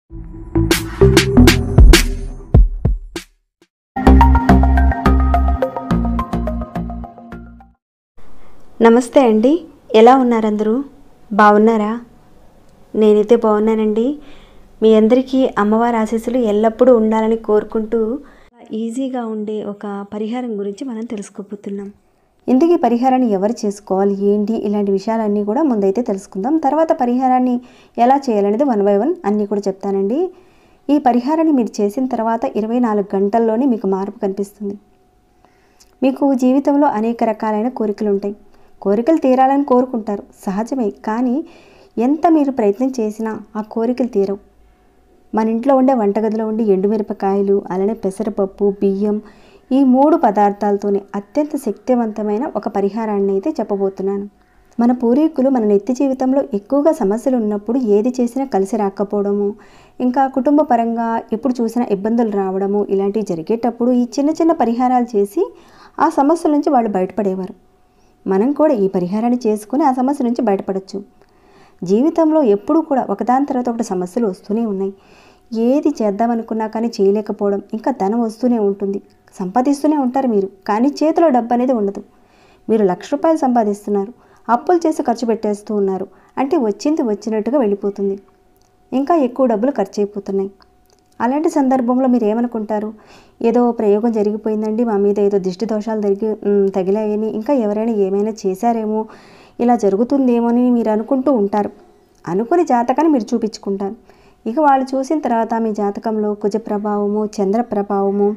నమస్తే అండి, ఎలా ఉన్నారు అందరూ? బాగున్నారా? నేనైతే బాగున్నానండి. మీ అందరికీ అమ్మవారి ఆశీస్సులు ఎల్లప్పుడూ ఉండాలని కోరుకుంటూ ఈజీగా ఉండే ఒక పరిహారం గురించి మనం తెలుసుకోబోతున్నాం. ఇందుకు ఈ పరిహారాన్ని ఎవరు చేసుకోవాలి, ఏంటి, ఇలాంటి విషయాలన్నీ కూడా ముందైతే తెలుసుకుందాం. తర్వాత పరిహారాన్ని ఎలా చేయాలనేది 1 by 1 అన్నీ కూడా చెప్తానండి. ఈ పరిహారాన్ని మీరు చేసిన తర్వాత 24 గంటల్లోనే మీకు మార్పు కనిపిస్తుంది. మీకు జీవితంలో అనేక రకాలైన కోరికలు ఉంటాయి. కోరికలు తీరాలని కోరుకుంటారు, సహజమే. కానీ ఎంత మీరు ప్రయత్నం చేసినా ఆ కోరికలు తీరవు. మన ఇంట్లో ఉండే వంటగదిలో ఉండే ఎండుమిరపకాయలు, అలానే పెసరపప్పు, బియ్యం, ఈ 3 పదార్థాలతోనే అత్యంత శక్తివంతమైన ఒక పరిహారాన్ని అయితే చెప్పబోతున్నాను. మన పూర్వీకులు మన నిత్య జీవితంలో ఎక్కువగా సమస్యలు ఉన్నప్పుడు ఏది చేసినా కలిసి రాకపోవడము, ఇంకా కుటుంబ పరంగా ఎప్పుడు చూసినా ఇబ్బందులు రావడము, ఇలాంటివి జరిగేటప్పుడు ఈ చిన్న చిన్న పరిహారాలు చేసి ఆ సమస్యల నుంచి వాళ్ళు బయటపడేవారు. మనం కూడా ఈ పరిహారాన్ని చేసుకుని ఆ సమస్య నుంచి బయటపడవచ్చు. జీవితంలో ఎప్పుడూ కూడా ఒకదాని తర్వాత ఒకటి సమస్యలు వస్తూనే ఉన్నాయి. ఏది చేద్దామనుకున్నా కానీ చేయలేకపోవడం, ఇంకా ధనం వస్తూనే ఉంటుంది, సంపాదిస్తూనే ఉంటారు మీరు, కానీ చేతిలో డబ్బు అనేది ఉండదు. మీరు ₹1,00,000 సంపాదిస్తున్నారు, అప్పులు చేసి ఖర్చు పెట్టేస్తూ ఉన్నారు, అంటే వచ్చింది వచ్చినట్టుగా వెళ్ళిపోతుంది, ఇంకా ఎక్కువ డబ్బులు ఖర్చు అయిపోతున్నాయి. అలాంటి సందర్భంలో మీరు ఏమనుకుంటారు? ఏదో ప్రయోగం జరిగిపోయిందండి, మా మీద ఏదో దిష్టి దోషాలు తగిలాయని, ఇంకా ఎవరైనా ఏమైనా చేశారేమో, ఇలా జరుగుతుందేమో అని మీరు అనుకుంటూ ఉంటారు. అనుకుని జాతకాన్ని మీరు చూపించుకుంటారు. ఇక వాళ్ళు చూసిన తర్వాత మీ జాతకంలో కుజ ప్రభావము, చంద్ర ప్రభావము,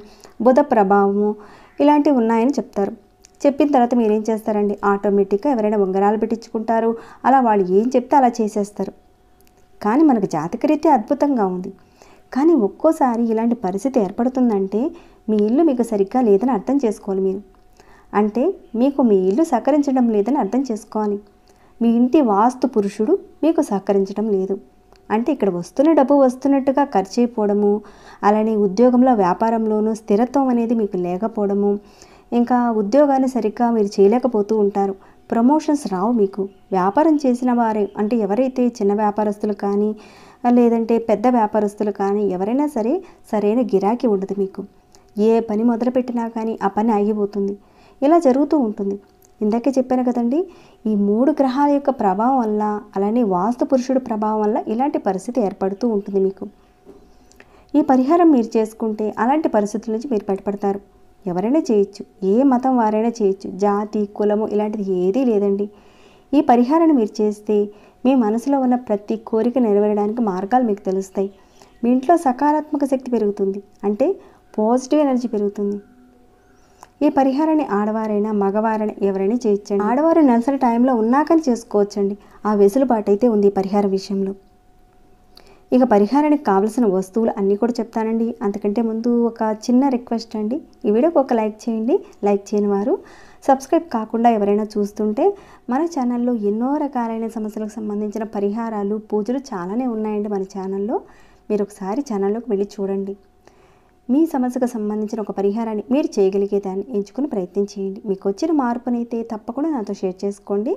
బుధ ప్రభావము ఇలాంటివి ఉన్నాయని చెప్తారు. చెప్పిన తర్వాత మీరు ఏం చేస్తారండి? ఆటోమేటిక్గా ఎవరైనా ఉంగరాలు పెట్టించుకుంటారు. అలా వాళ్ళు ఏం చెప్తే అలా చేసేస్తారు. కానీ మనకు జాతకరీత్యా అద్భుతంగా ఉంది. కానీ ఒక్కోసారి ఇలాంటి పరిస్థితి ఏర్పడుతుందంటే మీ ఇల్లు మీకు సరిగ్గా లేదని అర్థం చేసుకోవాలి మీరు. అంటే మీకు మీ ఇల్లు సహకరించడం లేదని అర్థం చేసుకోవాలి. మీ ఇంటి వాస్తు పురుషుడు మీకు సహకరించడం లేదు. అంటే ఇక్కడ వస్తున్న డబ్బు వస్తున్నట్టుగా ఖర్చు అయిపోవడము, అలానే ఉద్యోగంలో వ్యాపారంలోనూ స్థిరత్వం అనేది మీకు లేకపోవడము, ఇంకా ఉద్యోగాన్ని సరిగ్గా మీరు చేయలేకపోతూ ఉంటారు. ప్రమోషన్స్ రావు మీకు. వ్యాపారం చేసిన వారే, అంటే ఎవరైతే చిన్న వ్యాపారస్తులు కానీ లేదంటే పెద్ద వ్యాపారస్తులు కానీ ఎవరైనా సరే సరైన గిరాకీ ఉండదు మీకు. ఏ పని మొదలుపెట్టినా కానీ ఆ పని ఆగిపోతుంది. ఇలా జరుగుతూ ఉంటుంది. ఇందాకే చెప్పాను కదండి, ఈ 3 గ్రహాల యొక్క ప్రభావం వల్ల, అలానే వాస్తు పురుషుడు ప్రభావం వల్ల ఇలాంటి పరిస్థితి ఏర్పడుతూ ఉంటుంది మీకు. ఈ పరిహారం మీరు చేసుకుంటే అలాంటి పరిస్థితుల నుంచి మీరు బయటపడతారు. ఎవరైనా చేయొచ్చు, ఏ మతం వారైనా చేయొచ్చు, జాతి కులము ఇలాంటిది ఏదీ లేదండి. ఈ పరిహారాన్ని మీరు చేస్తే మీ మనసులో ఉన్న ప్రతి కోరిక నెరవేరడానికి మార్గాలు మీకు తెలుస్తాయి. మీ ఇంట్లో సకారాత్మక శక్తి పెరుగుతుంది, అంటే పాజిటివ్ ఎనర్జీ పెరుగుతుంది. ఈ పరిహారాన్ని ఆడవారైనా మగవారైనా ఎవరైనా చేయొచ్చండి. ఆడవారు నెలసరి టైంలో ఉన్నా కానీ చేసుకోవచ్చండి. ఆ వెసులుబాటు అయితే ఉంది ఈ పరిహారం విషయంలో. ఇక పరిహారానికి కావలసిన వస్తువులు అన్నీ కూడా చెప్తానండి. అంతకంటే ముందు ఒక చిన్న రిక్వెస్ట్ అండి, ఈ వీడియోకి ఒక లైక్ చేయండి. లైక్ చేయని వారు సబ్స్క్రైబ్ కాకుండా ఎవరైనా చూస్తుంటే మన ఛానల్లో ఎన్నో రకాలైన సమస్యలకు సంబంధించిన పరిహారాలు, పూజలు చాలానే ఉన్నాయండి మన ఛానల్లో. మీరు ఒకసారి ఛానల్లోకి వెళ్ళి చూడండి. మీ సమస్యకు సంబంధించిన ఒక పరిహారాన్ని మీరు చేయగలిగేదాన్ని ఎంచుకుని ప్రయత్నం చేయండి. మీకు వచ్చిన మార్పునైతే తప్పకుండా నాతో షేర్ చేసుకోండి.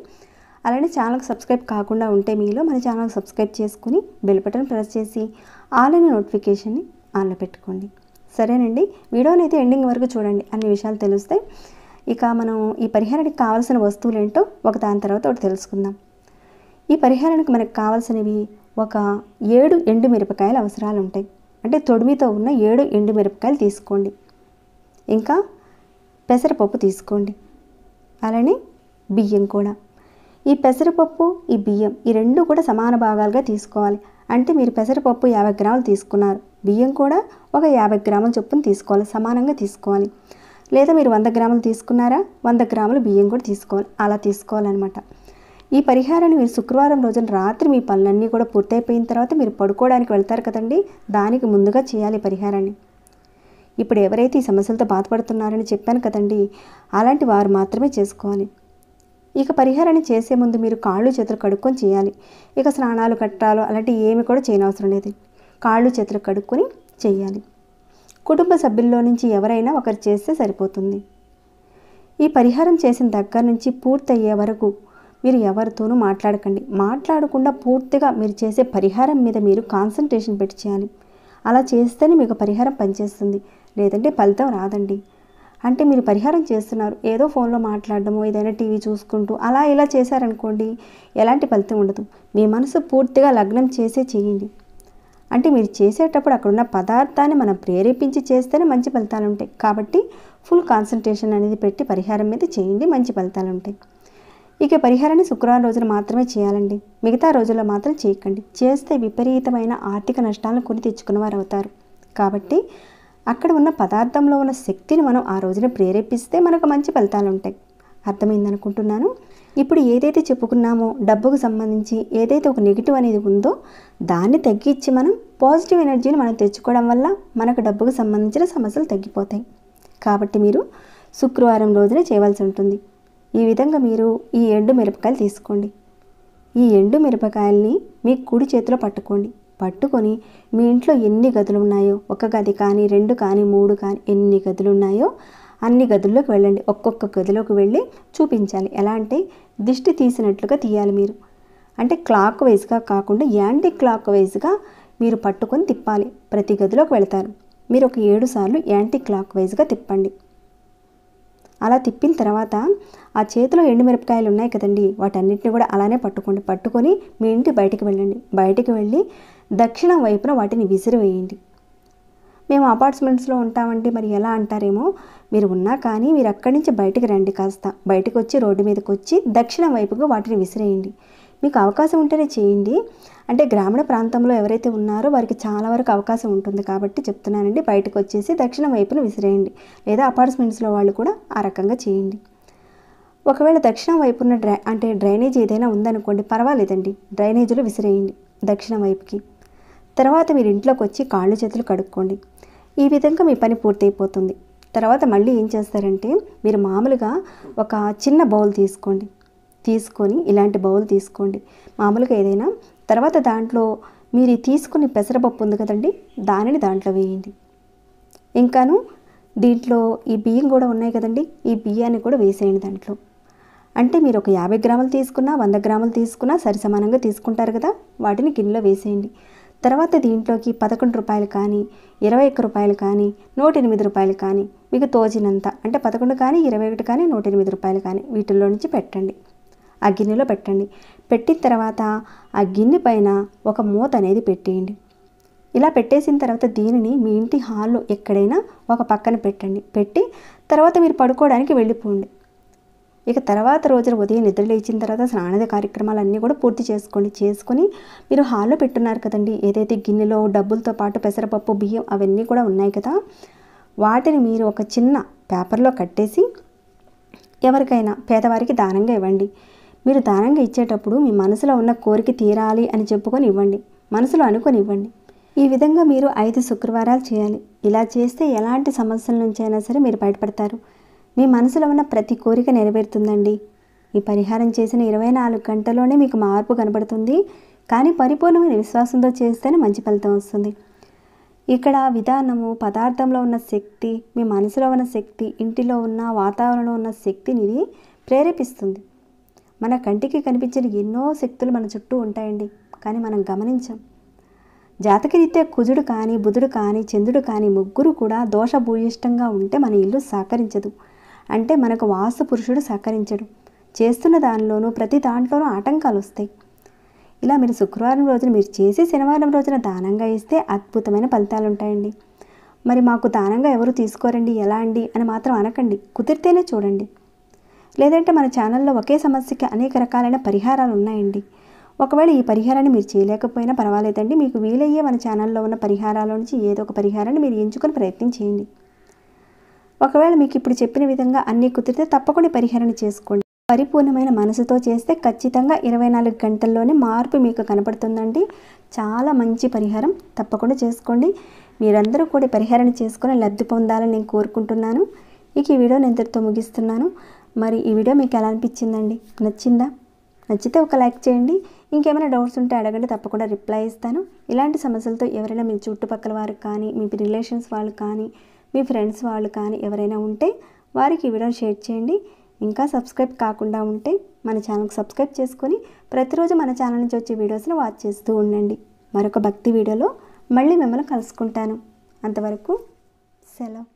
అలానే ఛానల్కి సబ్స్క్రైబ్ కాకుండా ఉంటే మీలో మన ఛానల్కి సబ్స్క్రైబ్ చేసుకుని బెల్ బటన్ ప్రెస్ చేసి ఆల్ అనే నోటిఫికేషన్ని ఆన్లో పెట్టుకోండి. సరేనండి, వీడియోని అయితే ఎండింగ్ వరకు చూడండి, అన్ని విషయాలు తెలుస్తాయి. ఇక మనం ఈ పరిహారానికి కావాల్సిన వస్తువులు ఏంటో ఒక దాని తర్వాత ఒకటి తెలుసుకుందాం. ఈ పరిహారానికి మనకు కావాల్సినవి ఒక 7 ఎండుమిరపకాయలు అవసరాలు ఉంటాయి. అంటే తొడిమితో ఉన్న 7 ఎండుమిరపకాయలు తీసుకోండి. ఇంకా పెసరపప్పు తీసుకోండి, అలానే బియ్యం కూడా. ఈ పెసరపప్పు, ఈ బియ్యం ఈ 2 కూడా సమాన భాగాలుగా తీసుకోవాలి. అంటే మీరు పెసరపప్పు 50 గ్రాములు తీసుకున్నారు, బియ్యం కూడా ఒక 50 గ్రాముల చొప్పున తీసుకోవాలి, సమానంగా తీసుకోవాలి. లేదా మీరు 100 గ్రాములు తీసుకున్నారా, 100 గ్రాములు బియ్యం కూడా తీసుకోవాలి, అలా తీసుకోవాలన్నమాట. ఈ పరిహారాన్ని మీరు శుక్రవారం రోజున రాత్రి మీ పనులన్నీ కూడా పూర్తయిపోయిన తర్వాత మీరు పడుకోవడానికి వెళ్తారు కదండి, దానికి ముందుగా చేయాలి పరిహారాన్ని. ఇప్పుడు ఎవరైతే ఈ సమస్యలతో బాధపడుతున్నారని చెప్పాను కదండి, అలాంటి వారు మాత్రమే చేసుకోవాలి. ఇక పరిహారాన్ని చేసే ముందు మీరు కాళ్ళు చేతులు కడుక్కొని చేయాలి. ఇక స్నానాలు కట్టాలు అలాంటివి ఏమి కూడా చేయనవసరం లేదు. కాళ్ళు చేతులు కడుక్కొని చేయాలి. కుటుంబ సభ్యుల్లో నుంచి ఎవరైనా ఒకరు చేస్తే సరిపోతుంది. ఈ పరిహారం చేసిన దగ్గర నుంచి పూర్తయ్యే వరకు మీరు ఎవరితోనూ మాట్లాడకండి. మాట్లాడకుండా పూర్తిగా మీరు చేసే పరిహారం మీద మీరు కాన్సంట్రేషన్ పెట్టి చేయాలి. అలా చేస్తేనే మీకు పరిహారం పనిచేస్తుంది, లేదంటే ఫలితం రాదండి. అంటే మీరు పరిహారం చేస్తున్నారు, ఏదో ఫోన్లో మాట్లాడడము, ఏదైనా టీవీ చూసుకుంటూ అలా ఇలా చేశారనుకోండి, ఎలాంటి ఫలితం ఉండదు. మీ మనసు పూర్తిగా లగ్నం చేసే చేయండి. అంటే మీరు చేసేటప్పుడు అక్కడున్న పదార్థాన్ని మనం ప్రేరేపించి చేస్తేనే మంచి ఫలితాలు ఉంటాయి. కాబట్టి ఫుల్ కాన్సంట్రేషన్ అనేది పెట్టి పరిహారం మీద చేయండి, మంచి ఫలితాలు ఉంటాయి. ఇక పరిహారాన్ని శుక్రవారం రోజున మాత్రమే చేయాలండి, మిగతా రోజుల్లో మాత్రం చేయకండి. చేస్తే విపరీతమైన ఆర్థిక నష్టాలను కొని తెచ్చుకున్నవారు అవుతారు. కాబట్టి అక్కడ ఉన్న పదార్థంలో ఉన్న శక్తిని మనం ఆ రోజున ప్రేరేపిస్తే మనకు మంచి ఫలితాలు ఉంటాయి. అర్థమైందనుకుంటున్నాను. ఇప్పుడు ఏదైతే చెప్పుకున్నామో డబ్బుకు సంబంధించి ఏదైతే ఒక నెగిటివ్ అనేది ఉందో దాన్ని తగ్గించి మనం పాజిటివ్ ఎనర్జీని మనం తెచ్చుకోవడం వల్ల మనకు డబ్బుకు సంబంధించిన సమస్యలు తగ్గిపోతాయి. కాబట్టి మీరు శుక్రవారం రోజునే చేయవలసి ఉంటుంది. ఈ విధంగా మీరు ఈ ఎండు మిరపకాయలు తీసుకోండి. ఈ ఎండు మిరపకాయల్ని మీ కుడి చేతిలో పట్టుకొని మీ ఇంట్లో ఎన్ని గదులు ఉన్నాయో, ఒక గది కానీ 2 కానీ 3 కానీ ఎన్ని గదులు ఉన్నాయో అన్ని గదుల్లోకి వెళ్ళండి. ఒక్కొక్క గదిలోకి వెళ్ళి చూపించాలి. ఎలా అంటే దిష్టి తీసినట్లుగా తీయాలి మీరు. అంటే క్లాక్ వైజ్గా కాకుండా యాంటీ క్లాక్ వైజ్గా మీరు పట్టుకొని తిప్పాలి. ప్రతి గదిలోకి వెళ్తారు. మీరు ఒక 7 సార్లు యాంటీ క్లాక్ వైజ్గా తిప్పండి. అలా తిప్పిన తర్వాత ఆ చేతిలో ఎండుమిరపకాయలు ఉన్నాయి కదండి, వాటన్నిటిని కూడా అలానే పట్టుకొని మీ ఇంటి బయటికి వెళ్ళండి. బయటికి వెళ్ళి దక్షిణం వైపున వాటిని విసిరివేయండి. మేము అపార్ట్మెంట్స్లో ఉంటామండి, మరి ఎలా అంటారేమో, మీరు ఉన్నా కానీ మీరు అక్కడి నుంచి బయటికి రండి. కాస్త బయటకు వచ్చి రోడ్డు మీదకి వచ్చి దక్షిణం వైపుగా వాటిని విసిరేయండి. మీకు అవకాశం ఉంటేనే చేయండి. అంటే గ్రామీణ ప్రాంతంలో ఎవరైతే ఉన్నారో వారికి చాలా వరకు అవకాశం ఉంటుంది కాబట్టి చెప్తున్నానండి. బయటకు వచ్చేసి దక్షిణం వైపున విసిరేయండి. లేదా అపార్ట్మెంట్స్లో వాళ్ళు కూడా ఆ రకంగా చేయండి. ఒకవేళ దక్షిణం వైపున డ్రైనేజ్ ఏదైనా ఉందనుకోండి, పర్వాలేదండి, డ్రైనేజీలో విసిరేయండి దక్షిణం వైపుకి. తర్వాత మీరు ఇంట్లోకి వచ్చి కాళ్ళు చేతులు కడుక్కోండి. ఈ విధంగా మీ పని పూర్తయిపోతుంది. తర్వాత మళ్ళీ ఏం చేస్తారంటే, మీరు మామూలుగా ఒక చిన్న బౌల్ తీసుకొని ఇలాంటి బౌల్ తీసుకోండి, మామూలుగా ఏదైనా. తర్వాత దాంట్లో మీరు తీసుకుని పెసరపప్పు ఉంది కదండి, దానిని దాంట్లో వేయండి. ఇంకాను దీంట్లో ఈ బియ్యం కూడా ఉన్నాయి కదండి, ఈ బియ్యాన్ని కూడా వేసేయండి దాంట్లో. అంటే మీరు ఒక 50 గ్రాములు తీసుకున్నా 100 గ్రాములు తీసుకున్నా సరి సమానంగా తీసుకుంటారు కదా, వాటిని గిన్నెలో వేసేయండి. తర్వాత దీంట్లోకి 11 రూపాయలు కానీ 21 రూపాయలు కానీ 108 రూపాయలు కానీ మీకు తోచినంత, అంటే 11 కానీ 21 కానీ 108 రూపాయలు కానీ వీటిల్లో నుంచి పెట్టండి. ఆ గిన్నెలో పెట్టండి. పెట్టిన తర్వాత ఆ గిన్నె పైన ఒక మూత అనేది పెట్టేయండి. ఇలా పెట్టేసిన తర్వాత దీనిని మీ ఇంటి హాల్లో ఎక్కడైనా ఒక పక్కన పెట్టండి. పెట్టి తర్వాత మీరు పడుకోవడానికి వెళ్ళిపోండి. ఇక తర్వాత రోజున ఉదయం నిద్ర లేచిన తర్వాత స్నానాది కార్యక్రమాలన్నీ కూడా పూర్తి చేసుకొని మీరు హాల్లో పెట్టున్నారు కదండి, ఏదైతే గిన్నెలో డబ్బులతో పాటు పెసరపప్పు బియ్యం అవన్నీ కూడా ఉన్నాయి కదా, వాటిని మీరు ఒక చిన్న పేపర్లో కట్టేసి ఎవరికైనా పేదవారికి దానంగా ఇవ్వండి. మీరు దానంగా ఇచ్చేటప్పుడు మీ మనసులో ఉన్న కోరిక తీరాలి అని చెప్పుకొని ఇవ్వండి, మనసులో అనుకొని ఇవ్వండి. ఈ విధంగా మీరు 5 శుక్రవారాలు చేయాలి. ఇలా చేస్తే ఎలాంటి సమస్యల నుంచి అయినా సరే మీరు బయటపడతారు. మీ మనసులో ఉన్న ప్రతి కోరిక నెరవేరుతుందండి. ఈ పరిహారం చేసిన 24 గంటల్లోనే మీకు మార్పు కనబడుతుంది. కానీ పరిపూర్ణమైన విశ్వాసంతో చేస్తేనే మంచి ఫలితం వస్తుంది. ఇక్కడ విధానము పదార్థంలో ఉన్న శక్తి, మీ మనసులో ఉన్న శక్తి, ఇంటిలో ఉన్న వాతావరణంలో ఉన్న శక్తిని ఇది ప్రేరేపిస్తుంది. మన కంటికి కనిపించిన ఎన్నో శక్తులు మన చుట్టూ ఉంటాయండి, కానీ మనం గమనించాం. జాతకరీత్యా కుజుడు కానీ బుధుడు కానీ చంద్రుడు కానీ ముగ్గురు కూడా దోషభూయిష్టంగా ఉంటే మన ఇల్లు సహకరించదు. అంటే మనకు వాస్తు పురుషుడు సహకరించడు. చేస్తున్న దానిలోనూ ప్రతి దాంట్లోనూ ఆటంకాలు వస్తాయి. ఇలా మీరు శుక్రవారం రోజున మీరు చేసి శనివారం రోజున దానంగా ఇస్తే అద్భుతమైన ఫలితాలు ఉంటాయండి. మరి మాకు దానంగా ఎవరు తీసుకోరండి, ఎలా అండి అని మాత్రం అనకండి. కుదిరితేనే చూడండి. లేదంటే మన ఛానల్లో ఒకే సమస్యకి అనేక రకాలైన పరిహారాలు ఉన్నాయండి. ఒకవేళ ఈ పరిహారాన్ని మీరు చేయలేకపోయినా పర్వాలేదండి, మీకు వీలయ్యే మన ఛానల్లో ఉన్న పరిహారాల నుంచి ఏదో ఒక పరిహారాన్ని మీరు ఎంచుకొని ప్రయత్నం చేయండి. ఒకవేళ మీకు ఇప్పుడు చెప్పిన విధంగా అన్నీ కుదిరితే తప్పకుండా పరిహారాన్ని చేసుకోండి. పరిపూర్ణమైన మనసుతో చేస్తే ఖచ్చితంగా 24 గంటల్లోనే మార్పు మీకు కనపడుతుందండి. చాలా మంచి పరిహారం, తప్పకుండా చేసుకోండి. మీరందరూ కూడా పరిహారాన్ని చేసుకొని లబ్ధి పొందాలని నేను కోరుకుంటున్నాను. ఇక ఈ వీడియో నేను ఇంతటితో ముగిస్తున్నాను. మరి ఈ వీడియో మీకు ఎలా అనిపించిందండి? నచ్చిందా? నచ్చితే ఒక లైక్ చేయండి. ఇంకేమైనా డౌట్స్ ఉంటే అడగండి, తప్పకుండా రిప్లై ఇస్తాను. ఇలాంటి సమస్యలతో ఎవరైనా మీ చుట్టుపక్కల వారికి కానీ, మీ రిలేషన్స్ వాళ్ళు కానీ, మీ ఫ్రెండ్స్ వాళ్ళు కానీ ఎవరైనా ఉంటే వారికి ఈ వీడియోని షేర్ చేయండి. ఇంకా సబ్స్క్రైబ్ కాకుండా ఉంటే మన ఛానల్కి సబ్స్క్రైబ్ చేసుకొని ప్రతిరోజు మన ఛానల్ నుంచి వచ్చే వీడియోస్ని వాచ్ చేస్తూ ఉండండి. మరొక భక్తి వీడియోలో మళ్ళీ మిమ్మల్ని కలుసుకుంటాను. అంతవరకు సెలవు.